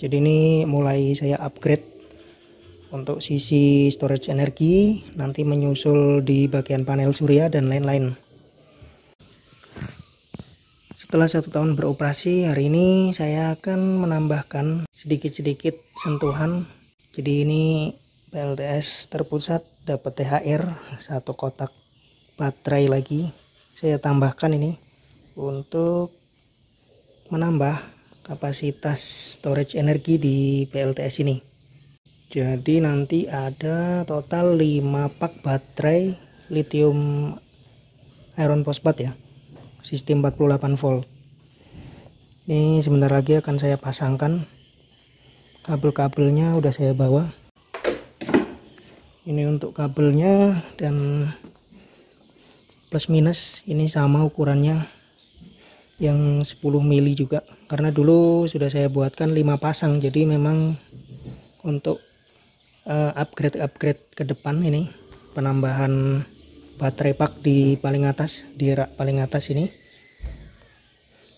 Jadi ini mulai saya upgrade untuk sisi storage energi, nanti menyusul di bagian panel surya dan lain-lain. Setelah 1 tahun beroperasi, hari ini saya akan menambahkan sedikit-sedikit sentuhan. Jadi ini PLTS terpusat dapat THR 1 kotak baterai lagi. Saya tambahkan ini untuk menambah kapasitas storage energi di PLTS ini. Jadi nanti ada total 5 pak baterai lithium iron phosphate ya, sistem 48 volt. Ini sebentar lagi akan saya pasangkan. Kabel-kabelnya udah saya bawa. Ini untuk kabelnya, dan plus minus ini sama ukurannya, yang 10 mili juga, karena dulu sudah saya buatkan 5 pasang. Jadi memang untuk upgrade ke depan ini penambahan baterai pak di paling atas, di rak paling atas ini.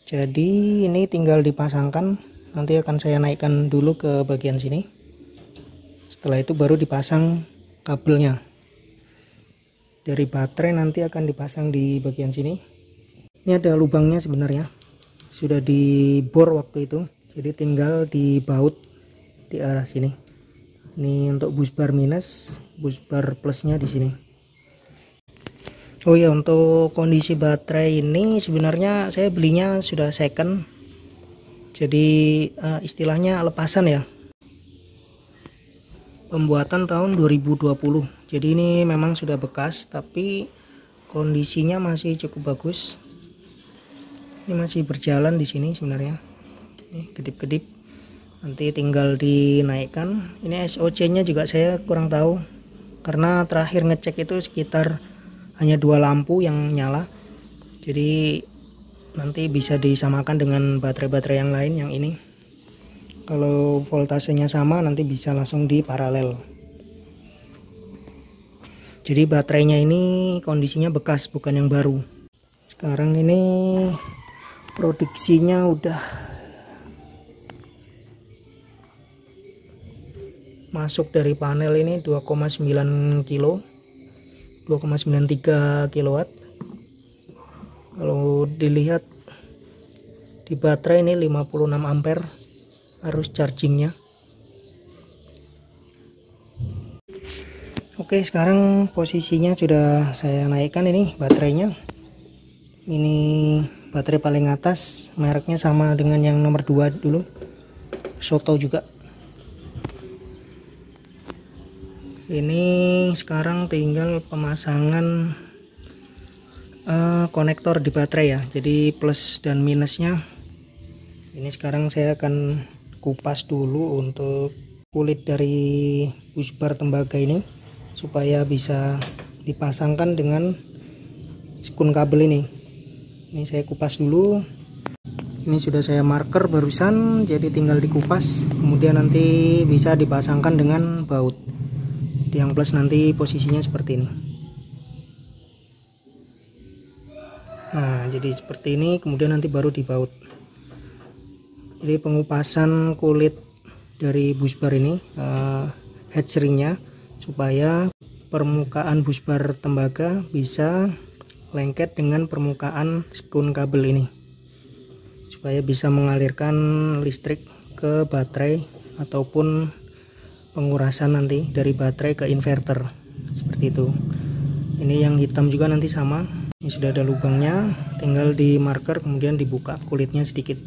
Jadi ini tinggal dipasangkan. Nanti akan saya naikkan dulu ke bagian sini. Setelah itu baru dipasang kabelnya. Dari baterai nanti akan dipasang di bagian sini. Ini ada lubangnya sebenarnya, sudah dibor waktu itu, jadi tinggal dibaut di arah sini. Ini untuk bus bar minus, bus bar plusnya di sini. Oh ya, untuk kondisi baterai ini sebenarnya saya belinya sudah second, jadi istilahnya lepasan ya, pembuatan tahun 2020. Jadi ini memang sudah bekas, tapi kondisinya masih cukup bagus. Ini masih berjalan di sini sebenarnya. Ini kedip-kedip. Nanti tinggal dinaikkan. Ini SOC-nya juga saya kurang tahu, karena terakhir ngecek itu sekitar hanya 2 lampu yang nyala. Jadi nanti bisa disamakan dengan baterai-baterai yang lain yang ini. Kalau voltasenya sama nanti bisa langsung di paralel. Jadi baterainya ini kondisinya bekas, bukan yang baru. Sekarang ini produksinya udah masuk dari panel ini 2,9 kilo, 2,93 kilowatt. Kalau dilihat di baterai ini 56 ampere arus chargingnya. Oke, sekarang posisinya sudah saya naikkan ini baterainya. Ini baterai paling atas, mereknya sama dengan yang nomor 2 dulu, Soto juga. Ini sekarang tinggal pemasangan konektor di baterai ya, jadi plus dan minusnya. Ini sekarang saya akan kupas dulu untuk kulit dari busbar tembaga ini, supaya bisa dipasangkan dengan sekun kabel ini. Ini saya kupas dulu. Ini sudah saya marker barusan, jadi tinggal dikupas, kemudian nanti bisa dipasangkan dengan baut. Yang plus nanti posisinya seperti ini. Nah, jadi seperti ini, kemudian nanti baru dibaut. Jadi pengupasan kulit dari busbar ini, headshrinknya, supaya permukaan busbar tembaga bisa lengket dengan permukaan sekun kabel ini, supaya bisa mengalirkan listrik ke baterai ataupun pengurasan nanti dari baterai ke inverter, seperti itu. Ini yang hitam juga nanti sama. Ini sudah ada lubangnya, tinggal di marker kemudian dibuka kulitnya sedikit.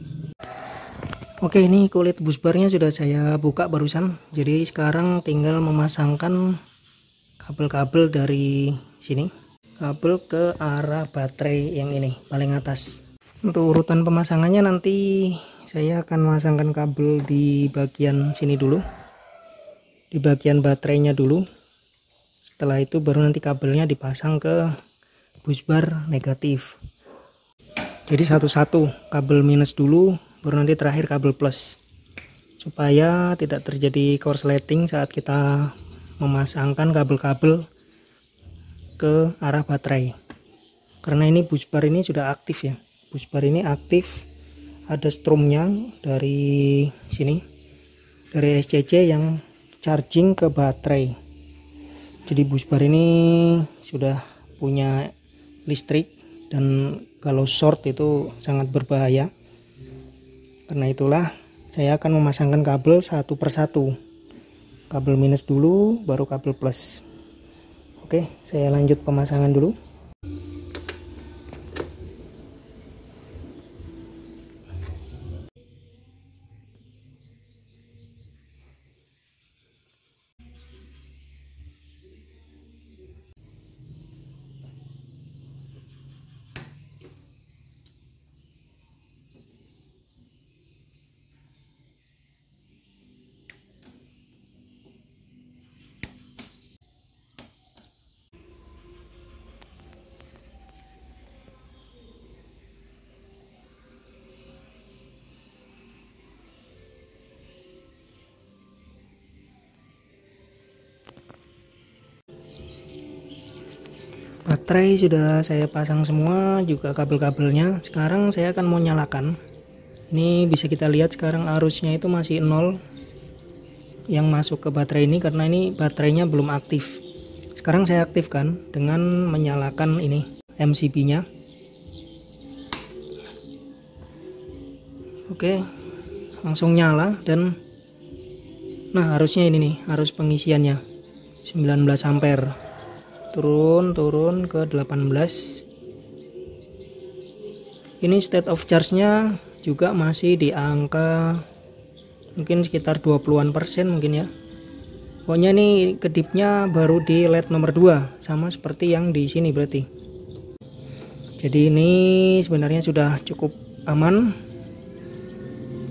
Oke, ini kulit busbarnya sudah saya buka barusan. Jadi sekarang tinggal memasangkan kabel-kabel dari sini, kabel ke arah baterai yang ini paling atas. Untuk urutan pemasangannya nanti saya akan memasangkan kabel di bagian sini dulu, di bagian baterainya dulu. Setelah itu baru nanti kabelnya dipasang ke busbar negatif. Jadi satu-satu, kabel minus dulu, baru nanti terakhir kabel plus, supaya tidak terjadi korsleting saat kita memasangkan kabel-kabel ke arah baterai. Karena ini busbar ini sudah aktif ya, busbar ini aktif, ada strumnya dari sini. dari SCC yang charging ke baterai. Jadi bus bar ini sudah punya listrik, dan kalau short itu sangat berbahaya. Karena itulah saya akan memasangkan kabel satu persatu. Kabel minus dulu, baru kabel plus. Oke, saya lanjut pemasangan dulu. Baterai sudah saya pasang semua, juga kabel-kabelnya. Sekarang saya akan mau nyalakan. Ini bisa kita lihat sekarang arusnya itu masih 0 yang masuk ke baterai ini, karena ini baterainya belum aktif. Sekarang saya aktifkan dengan menyalakan ini MCB-nya. Oke, langsung nyala. Dan nah, arusnya ini nih, arus pengisiannya 19 ampere. Turun ke 18. Ini state of charge-nya juga masih di angka mungkin sekitar 20-an% mungkin ya. Pokoknya ini kedipnya baru di LED nomor 2, sama seperti yang di sini berarti. Jadi ini sebenarnya sudah cukup aman.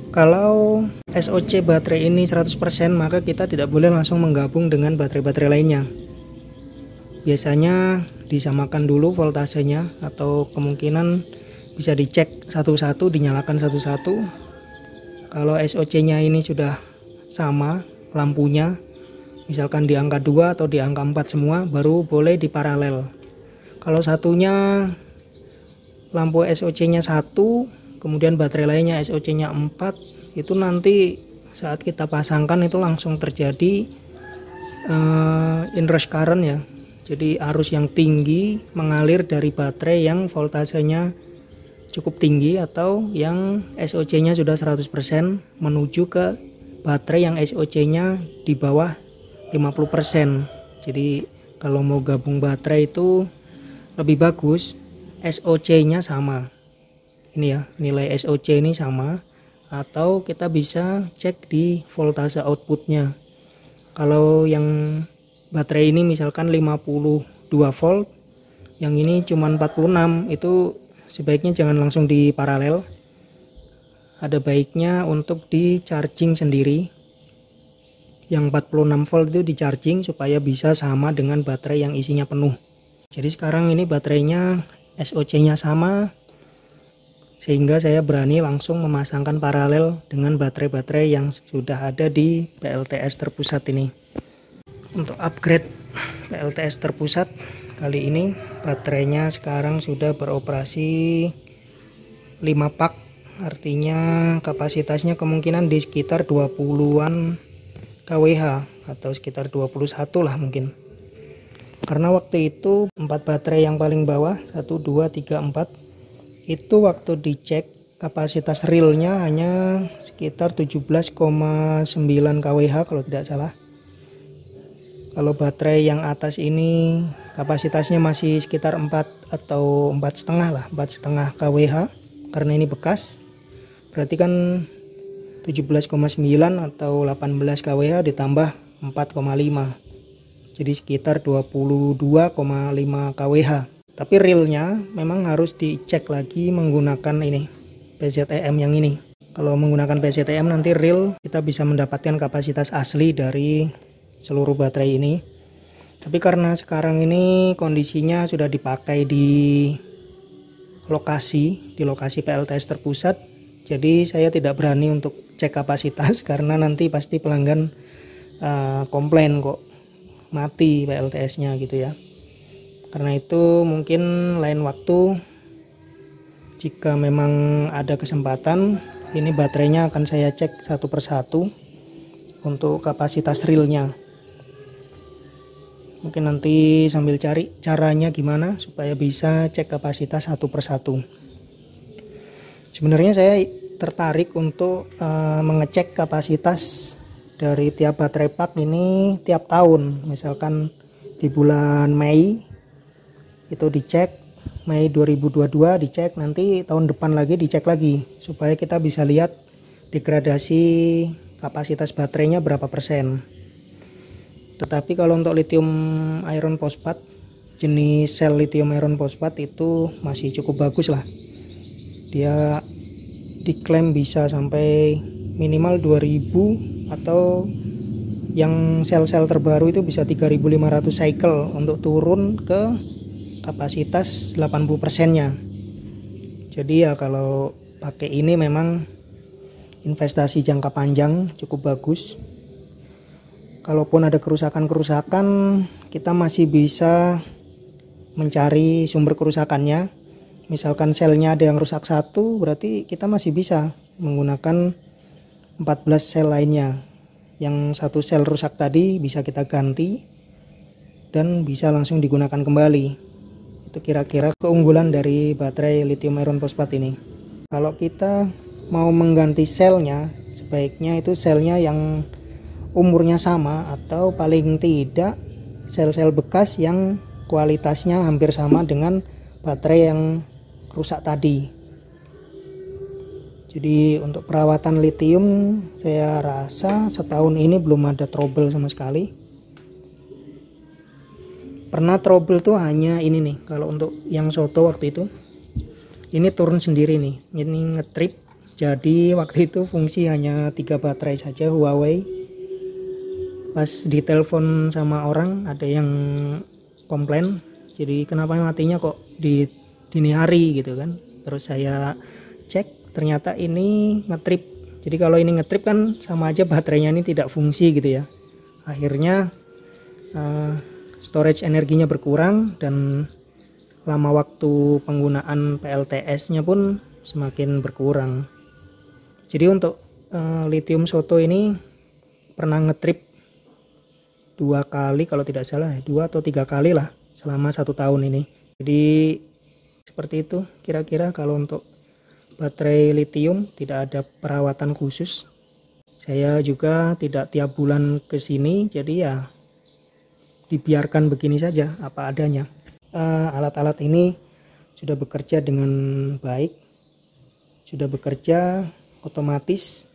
Kalau SOC baterai ini 100%, maka kita tidak boleh langsung menggabung dengan baterai-baterai lainnya. Biasanya disamakan dulu voltasenya, atau kemungkinan bisa dicek satu-satu, dinyalakan satu-satu. Kalau SOC-nya ini sudah sama lampunya, misalkan di angka 2 atau di angka 4 semua, baru boleh diparalel. Kalau satunya lampu SOC-nya 1, kemudian baterai lainnya SOC-nya 4, itu nanti saat kita pasangkan itu langsung terjadi inrush current ya. Jadi arus yang tinggi mengalir dari baterai yang voltasenya cukup tinggi atau yang SOC-nya sudah 100% menuju ke baterai yang SOC-nya di bawah 50%. Jadi kalau mau gabung baterai itu lebih bagus SOC-nya sama. Ini ya, nilai SOC ini sama, atau kita bisa cek di voltase outputnya. Kalau yang baterai ini misalkan 52 volt, yang ini cuma 46, itu sebaiknya jangan langsung diparalel. Ada baiknya untuk di charging sendiri. Yang 46 volt itu di charging supaya bisa sama dengan baterai yang isinya penuh. Jadi sekarang ini baterainya SOC-nya sama, sehingga saya berani langsung memasangkan paralel dengan baterai-baterai yang sudah ada di PLTS terpusat ini. Untuk upgrade PLTS terpusat kali ini, baterainya sekarang sudah beroperasi 5 pak, artinya kapasitasnya kemungkinan di sekitar 20-an kWh atau sekitar 21 lah mungkin. Karena waktu itu 4 baterai yang paling bawah 1, 2, 3, 4 itu waktu dicek kapasitas realnya hanya sekitar 17,9 kWh kalau tidak salah. Kalau baterai yang atas ini kapasitasnya masih sekitar 4 atau 4,5 lah, 4,5 kWh, karena ini bekas. Berarti kan 17,9 atau 18 kWh ditambah 4,5, jadi sekitar 22,5 kWh. Tapi realnya memang harus dicek lagi menggunakan ini PZTM yang ini. Kalau menggunakan PZTM nanti real kita bisa mendapatkan kapasitas asli dari seluruh baterai ini. Tapi karena sekarang ini kondisinya sudah dipakai di lokasi PLTS terpusat, jadi saya tidak berani untuk cek kapasitas karena nanti pasti pelanggan komplain kok mati PLTS-nya gitu ya. Karena itu mungkin lain waktu, jika memang ada kesempatan, ini baterainya akan saya cek satu persatu. untuk kapasitas realnya. Mungkin nanti sambil cari caranya gimana supaya bisa cek kapasitas satu persatu. Sebenarnya saya tertarik untuk mengecek kapasitas dari tiap baterai pak ini tiap tahun. Misalkan di bulan Mei itu dicek, Mei 2022 dicek, nanti tahun depan lagi dicek lagi supaya kita bisa lihat degradasi kapasitas baterainya berapa persen. Tetapi kalau untuk lithium iron phosphate, jenis sel lithium iron phosphate itu masih cukup bagus lah. Dia diklaim bisa sampai minimal 2000 atau yang sel-sel terbaru itu bisa 3500 cycle untuk turun ke kapasitas 80%-nya. Jadi ya kalau pakai ini memang investasi jangka panjang cukup bagus. Kalaupun ada kerusakan-kerusakan, kita masih bisa mencari sumber kerusakannya. Misalkan selnya ada yang rusak satu, berarti kita masih bisa menggunakan 14 sel lainnya. Yang satu sel rusak tadi bisa kita ganti dan bisa langsung digunakan kembali. Itu kira-kira keunggulan dari baterai lithium iron phosphate ini. Kalau kita mau mengganti selnya, sebaiknya itu selnya yang umurnya sama atau paling tidak sel-sel bekas yang kualitasnya hampir sama dengan baterai yang rusak tadi. Jadi untuk perawatan lithium saya rasa setahun ini belum ada trouble sama sekali. Pernah trouble tuh hanya ini nih, kalau untuk yang Soto waktu itu ini turun sendiri nih, ini ngetrip. Jadi waktu itu fungsi hanya 3 baterai saja Huawei. Pas ditelepon sama orang ada yang komplain, jadi kenapa matinya kok di dini hari gitu kan. Terus saya cek, ternyata ini ngetrip. Jadi kalau ini ngetrip kan sama aja baterainya ini tidak fungsi gitu ya. Akhirnya storage energinya berkurang dan lama waktu penggunaan PLTS nya pun semakin berkurang. Jadi untuk lithium Soto ini pernah ngetrip 2 kali kalau tidak salah, 2 atau 3 kali lah selama 1 tahun ini. Jadi seperti itu kira-kira kalau untuk baterai lithium, tidak ada perawatan khusus. Saya juga tidak tiap bulan ke sini, jadi ya dibiarkan begini saja apa adanya. Alat-alat ini sudah bekerja dengan baik, sudah bekerja otomatis,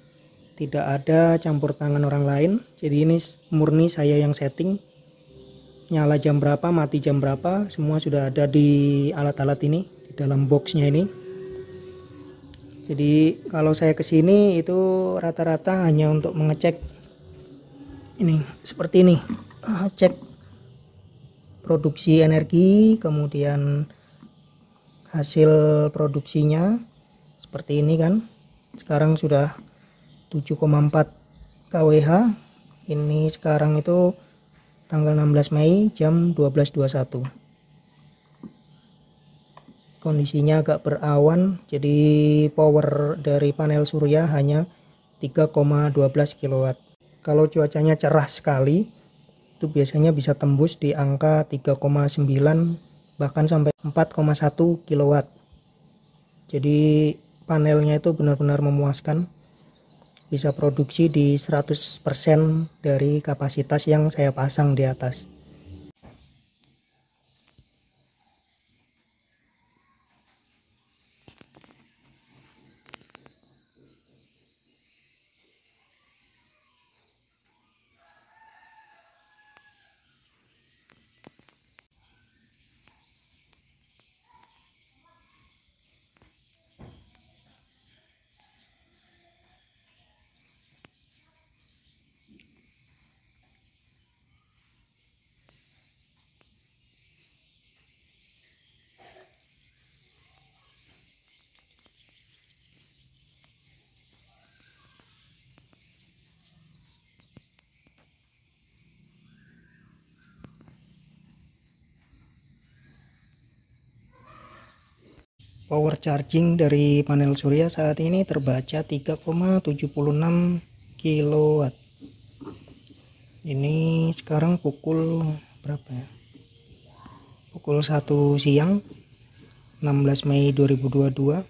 tidak ada campur tangan orang lain. Jadi ini murni saya yang setting, nyala jam berapa, mati jam berapa, semua sudah ada di alat-alat ini, di dalam boxnya ini. Jadi kalau saya kesini itu rata-rata hanya untuk mengecek ini seperti ini, cek produksi energi, kemudian hasil produksinya seperti ini kan. Sekarang sudah 7,4 kWh. Ini sekarang itu tanggal 16 Mei jam 12.21. Kondisinya agak berawan, jadi power dari panel surya hanya 3,12 kW. Kalau cuacanya cerah sekali, itu biasanya bisa tembus di angka 3,9 bahkan sampai 4,1 kW. Jadi panelnya itu benar-benar memuaskan, bisa produksi di 100% dari kapasitas yang saya pasang di atas. Power charging dari panel surya saat ini terbaca 3,76 kW. Ini sekarang pukul berapa ya? Pukul 1 siang 16 Mei 2022.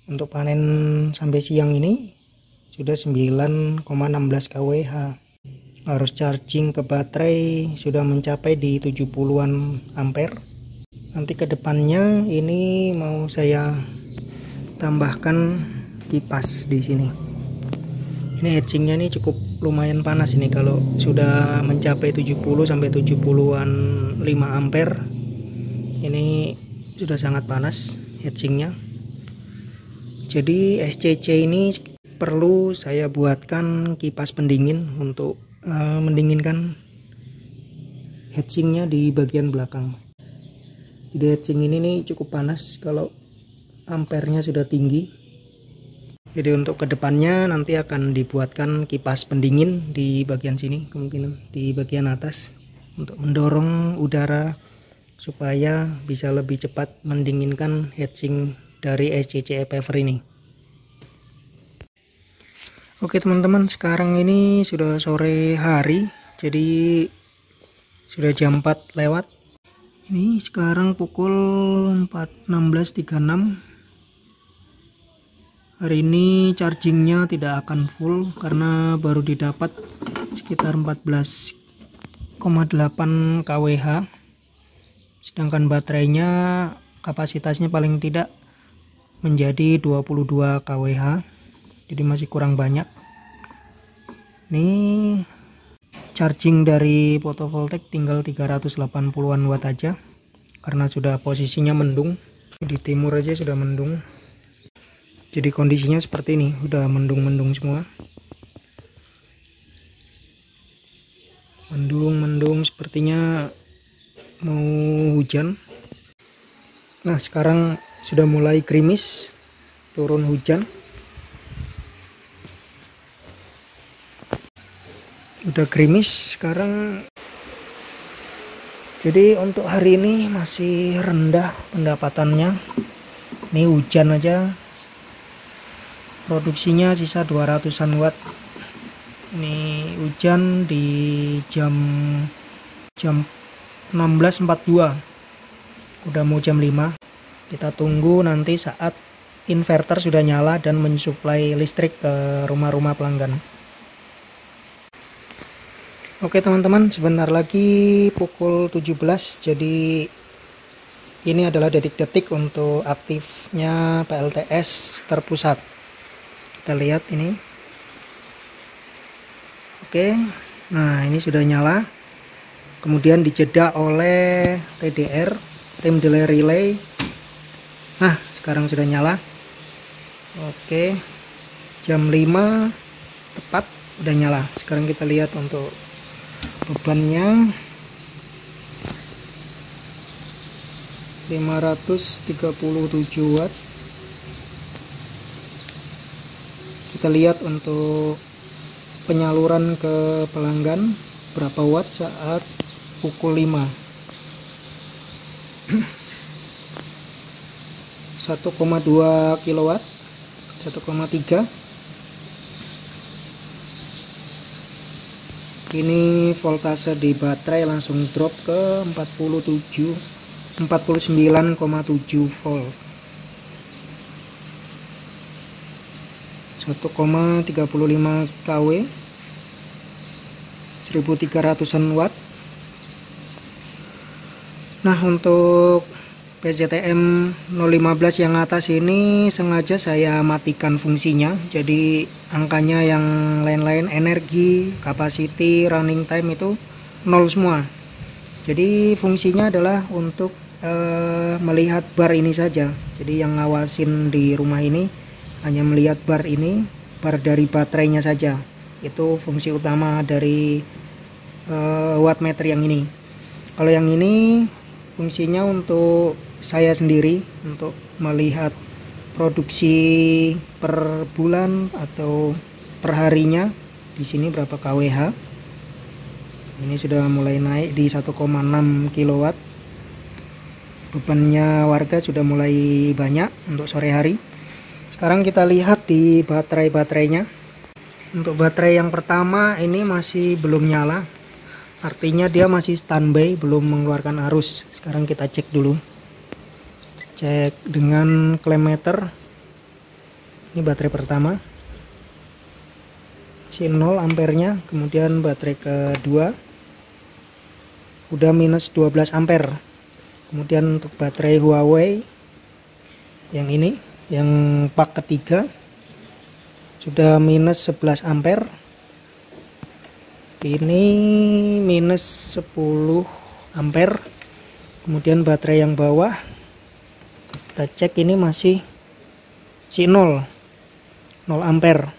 Untuk panen sampai siang ini sudah 9,16 kWh. Arus charging ke baterai sudah mencapai di 70-an ampere. Nanti ke depannya ini mau saya tambahkan kipas di sini. Ini heatsingnya ini cukup lumayan panas ini, kalau sudah mencapai 70 sampai 70-an 5 ampere. Ini sudah sangat panas heatsingnya. Jadi SCC ini perlu saya buatkan kipas pendingin untuk mendinginkan heatsingnya di bagian belakang. Jadi heatsing ini nih cukup panas kalau ampernya sudah tinggi. Jadi untuk kedepannya nanti akan dibuatkan kipas pendingin di bagian sini, kemungkinan di bagian atas, untuk mendorong udara supaya bisa lebih cepat mendinginkan heatsing dari SCC e-Paver ini. Oke teman-teman, sekarang ini sudah sore hari, jadi sudah jam 4 lewat. Ini sekarang pukul 16.36. Hari ini chargingnya tidak akan full karena baru didapat sekitar 14,8 kWh, sedangkan baterainya kapasitasnya paling tidak menjadi 22 kWh, jadi masih kurang banyak. Ini charging dari photovoltaik tinggal 380-an watt aja karena sudah posisinya mendung. Di timur aja sudah mendung, jadi kondisinya seperti ini, udah mendung-mendung semua. Mendung sepertinya mau hujan. Nah sekarang sudah mulai gerimis, turun hujan. Udah gerimis sekarang. Jadi untuk hari ini masih rendah pendapatannya. Ini hujan aja produksinya sisa 200-an watt. Ini hujan di jam 16.42, udah mau jam 5. Kita tunggu nanti saat inverter sudah nyala dan mensuplai listrik ke rumah-rumah pelanggan. Oke teman-teman, sebentar lagi pukul 17, jadi ini adalah detik-detik untuk aktifnya PLTS terpusat. Kita lihat ini. Oke, nah ini sudah nyala, kemudian dijeda oleh TDR, tim delay relay. Nah sekarang sudah nyala. Oke, jam 5 tepat udah nyala. Sekarang kita lihat untuk bebannya 537 watt. Kita lihat untuk penyaluran ke pelanggan berapa watt saat pukul 5. 1,2 kilowatt, 1,3. Ini voltase di baterai langsung drop ke 49,7 volt. 1,35 kW, 1300-an watt. Nah untuk PZTM 015 yang atas ini sengaja saya matikan fungsinya, jadi angkanya yang lain-lain, energi, capacity, running time itu nol semua. Jadi fungsinya adalah untuk melihat bar ini saja. Jadi yang ngawasin di rumah ini hanya melihat bar ini, bar dari baterainya saja. Itu fungsi utama dari wattmeter yang ini. Kalau yang ini fungsinya untuk saya sendiri, untuk melihat produksi per bulan atau per harinya di sini berapa kWh. Ini sudah mulai naik di 1,6 kW. Bebannya warga sudah mulai banyak untuk sore hari. Sekarang kita lihat di baterainya. Untuk baterai yang pertama ini masih belum nyala, artinya dia masih standby, belum mengeluarkan arus. Sekarang kita cek dulu, cek dengan klem meter. Ini baterai pertama, si 0 ampernya. Kemudian baterai kedua udah minus 12 ampere. Kemudian untuk baterai Huawei yang ini, yang pak ketiga, sudah minus 11 ampere. Ini minus 10 ampere. Kemudian baterai yang bawah kita cek, ini masih si 0 ampere.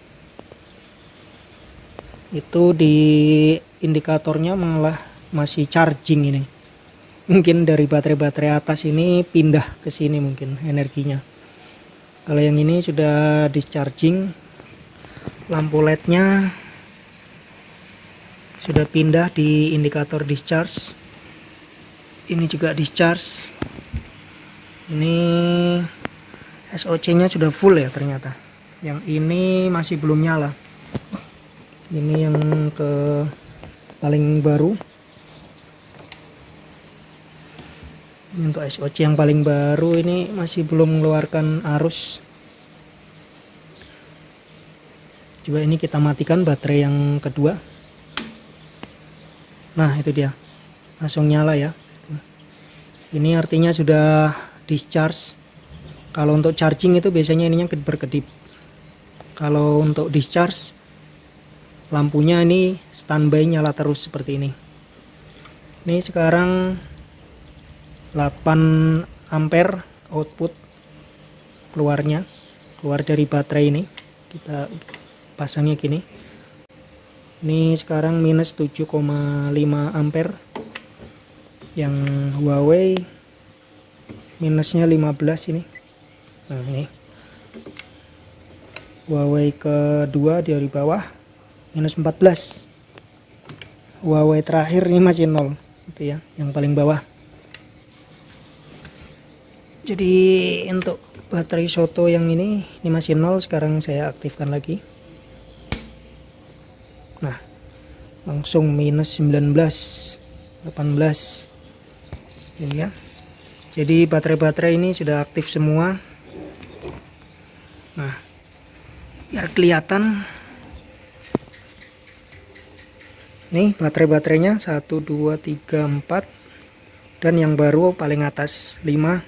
Itu di indikatornya malah masih charging ini. Mungkin dari baterai-baterai atas ini pindah ke sini mungkin energinya. Kalau yang ini sudah discharging, lampu LED-nya sudah pindah di indikator discharge. Ini juga discharge. Ini SOC-nya sudah full ya ternyata. Yang ini masih belum nyala. Ini yang ke paling baru. Untuk SOC yang paling baru ini masih belum mengeluarkan arus. Coba ini kita matikan baterai yang kedua. Nah itu dia, langsung nyala ya. Ini artinya sudah discharge. Kalau untuk charging itu biasanya ininya berkedip. Kalau untuk discharge, lampunya ini standby nyala terus seperti ini. Ini sekarang 8 ampere output keluar dari baterai ini. Kita pasangnya gini. Ini sekarang minus 7,5 ampere. Yang Huawei minusnya 15 ini. Nah ini Huawei kedua dari bawah minus 14. Huawei terakhir ini masih 0, itu ya, yang paling bawah. Jadi untuk baterai Soto yang ini masih 0. Sekarang saya aktifkan lagi. Nah langsung minus 19, 18 ini ya. Jadi baterai-baterai ini sudah aktif semua. Nah biar kelihatan, nih baterai-baterainya 1, 2, 3, 4, dan yang baru paling atas 5.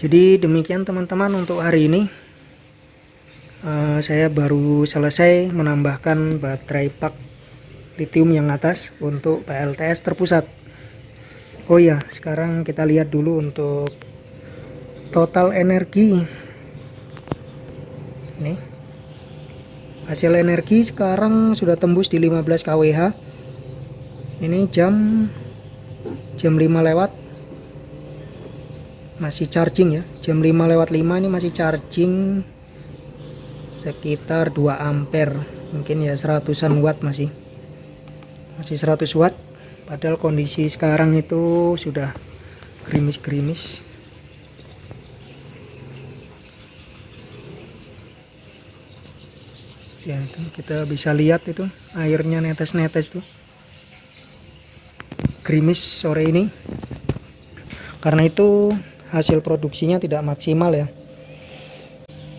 Jadi demikian teman-teman untuk hari ini. Saya baru selesai menambahkan baterai pak lithium yang atas untuk PLTS terpusat. Oh ya, sekarang kita lihat dulu untuk total energi. Nih, hasil energi sekarang sudah tembus di 15 kWh. Ini jam 5 lewat. Masih charging ya, jam 5:05 ini masih charging sekitar 2 ampere, mungkin ya 100-an watt, masih 100 watt. Padahal kondisi sekarang itu sudah gerimis-gerimis. Ya itu kita bisa lihat itu airnya netes-netes tuh, gerimis sore ini. Karena itu hasil produksinya tidak maksimal ya.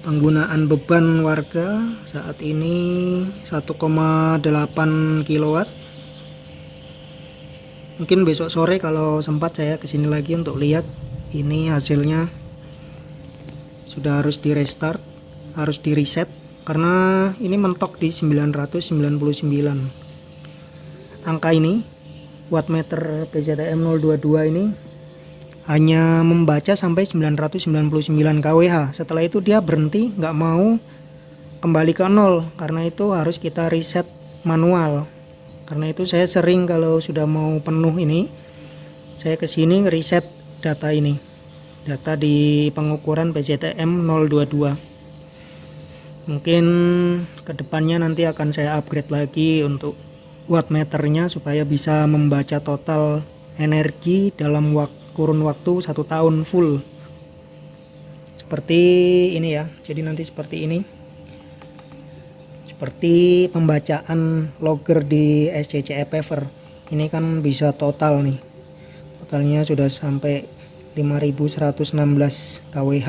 Penggunaan beban warga saat ini 1,8 kW. Mungkin besok sore kalau sempat saya kesini lagi untuk lihat. Ini hasilnya sudah harus di restart, harus di reset, karena ini mentok di 999. Angka ini wattmeter PZTM 022 ini hanya membaca sampai 999 kWh. Setelah itu dia berhenti, nggak mau kembali ke 0. Karena itu harus kita reset manual. Karena itu saya sering kalau sudah mau penuh ini, saya kesini reset data ini, data di pengukuran PZTM 022. Mungkin kedepannya nanti akan saya upgrade lagi untuk wattmeternya supaya bisa membaca total energi dalam kurun waktu 1 tahun full. Seperti ini ya. Jadi nanti seperti ini. seperti pembacaan logger di SCCE Paver. Ini kan bisa total nih, totalnya sudah sampai 5116 kWh.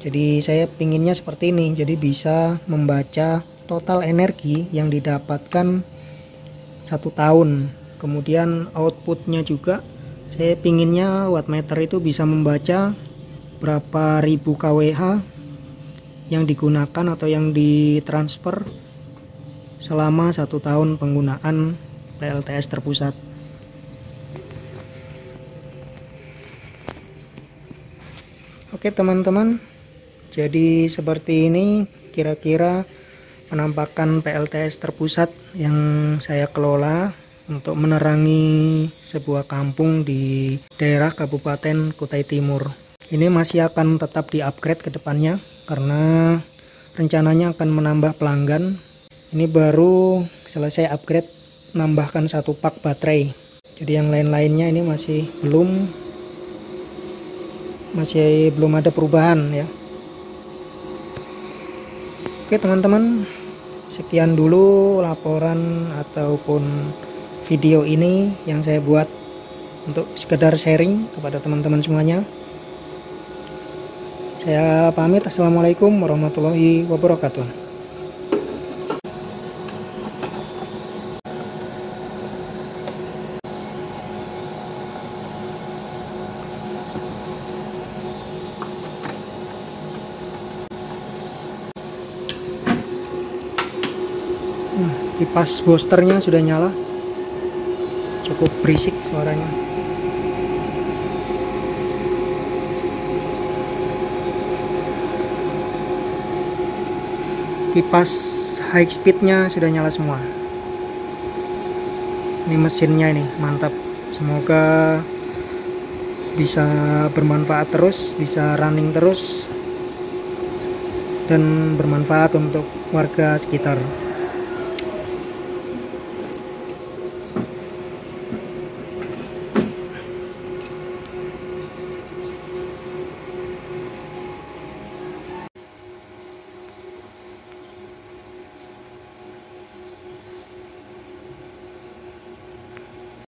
Jadi saya pinginnya seperti ini, jadi bisa membaca total energi yang didapatkan 1 tahun. Kemudian outputnya juga saya pinginnya wattmeter itu bisa membaca berapa ribu kWh yang digunakan atau yang ditransfer selama 1 tahun penggunaan PLTS terpusat. Oke teman-teman, jadi seperti ini kira-kira penampakan PLTS terpusat yang saya kelola untuk menerangi sebuah kampung di daerah Kabupaten Kutai Timur. Ini masih akan tetap di-upgrade ke depannya karena rencananya akan menambah pelanggan. Ini baru selesai upgrade, nambahkan 1 pak baterai. Jadi yang lain-lainnya ini masih belum ada perubahan ya. Oke teman-teman, sekian dulu laporan ataupun video ini yang saya buat untuk sekedar sharing kepada teman-teman semuanya. Saya pamit, assalamualaikum warahmatullahi wabarakatuh. Kipas boosternya sudah nyala, cukup berisik suaranya. Kipas high speednya sudah nyala semua. Ini mesinnya ini mantap, semoga bisa bermanfaat terus, bisa running terus dan bermanfaat untuk warga sekitar.